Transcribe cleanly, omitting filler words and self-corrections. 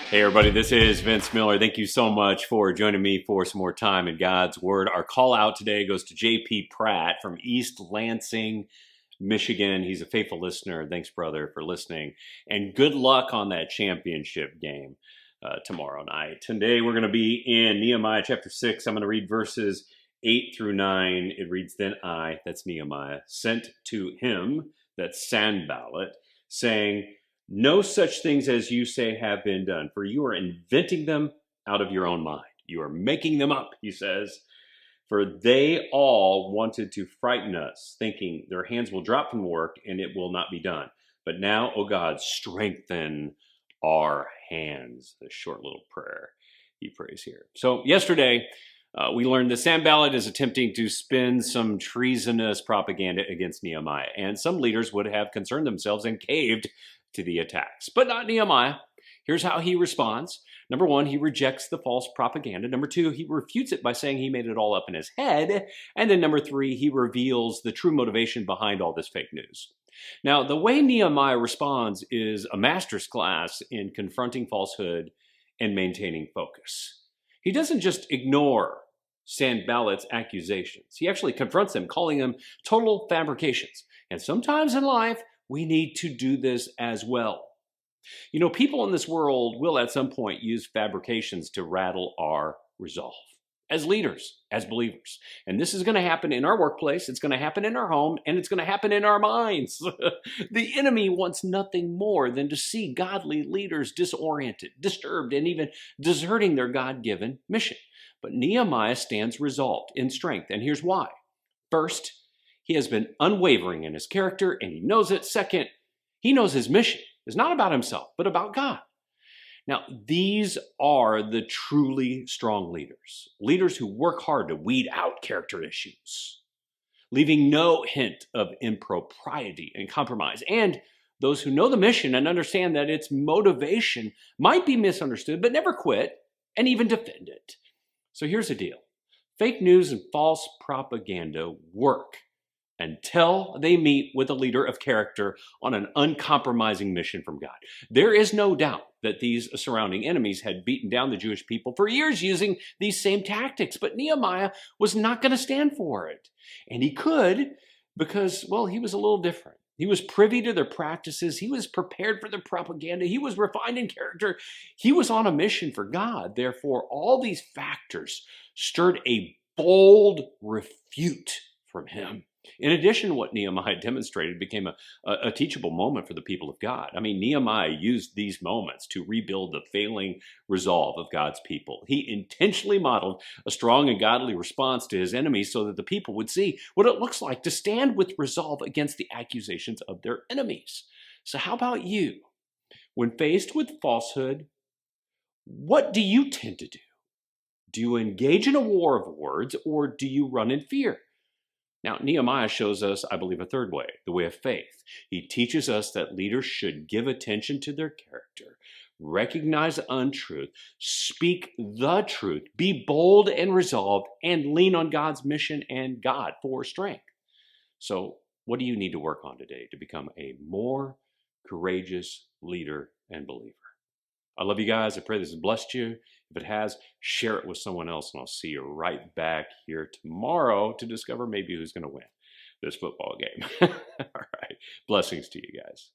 Hey everybody, this is Vince Miller. Thank you so much for joining me for some more time in God's Word. Our call out today goes to J.P. Pratt from East Lansing, Michigan. He's a faithful listener. Thanks, brother, for listening. And good luck on that championship game tomorrow night. Today we're going to be in Nehemiah chapter 6. I'm going to read verses 8 through 9. It reads, Then I, that's Nehemiah, sent to him, that's Sanballat, saying, No such things as you say have been done, for you are inventing them out of your own mind. You are making them up, he says. For they all wanted to frighten us, thinking their hands will drop from work and it will not be done. But now, O God, strengthen our hands. A short little prayer he prays here. So yesterday, we learned that Sanballat is attempting to spin some treasonous propaganda against Nehemiah, and some leaders would have concerned themselves and caved to the attacks, but not Nehemiah. Here's how he responds. Number one, he rejects the false propaganda. Number two, he refutes it by saying he made it all up in his head. And then number three, he reveals the true motivation behind all this fake news. Now, the way Nehemiah responds is a master's class in confronting falsehood and maintaining focus. He doesn't just ignore Sanballat's accusations. He actually confronts them, calling them total fabrications. And sometimes in life, we need to do this as well. You know, people in this world will at some point use fabrications to rattle our resolve as leaders, as believers. And this is going to happen in our workplace, it's going to happen in our home, and it's going to happen in our minds. The enemy wants nothing more than to see godly leaders disoriented, disturbed, and even deserting their God-given mission. But Nehemiah stands resolved in strength, and here's why. First, he has been unwavering in his character, and he knows it. Second, he knows his mission is not about himself, but about God. Now, these are the truly strong leaders, leaders who work hard to weed out character issues, leaving no hint of impropriety and compromise, and those who know the mission and understand that its motivation might be misunderstood, but never quit and even defend it. So here's the deal. Fake news and false propaganda work until they meet with a leader of character on an uncompromising mission from God. There is no doubt that these surrounding enemies had beaten down the Jewish people for years using these same tactics, but Nehemiah was not going to stand for it. And he could because, well, he was a little different. He was privy to their practices. He was prepared for their propaganda. He was refined in character. He was on a mission for God. Therefore, all these factors stirred a bold refute from him. In addition, what Nehemiah demonstrated became a teachable moment for the people of God. I mean, Nehemiah used these moments to rebuild the failing resolve of God's people. He intentionally modeled a strong and godly response to his enemies so that the people would see what it looks like to stand with resolve against the accusations of their enemies. So how about you? When faced with falsehood, what do you tend to do? Do you engage in a war of words, or do you run in fear? Now, Nehemiah shows us, I believe, a third way, the way of faith. He teaches us that leaders should give attention to their character, recognize untruth, speak the truth, be bold and resolved, and lean on God's mission and God for strength. So, what do you need to work on today to become a more courageous leader and believer? I love you guys. I pray this has blessed you. If it has, share it with someone else, and I'll see you right back here tomorrow to discover maybe who's going to win this football game. All right. Blessings to you guys.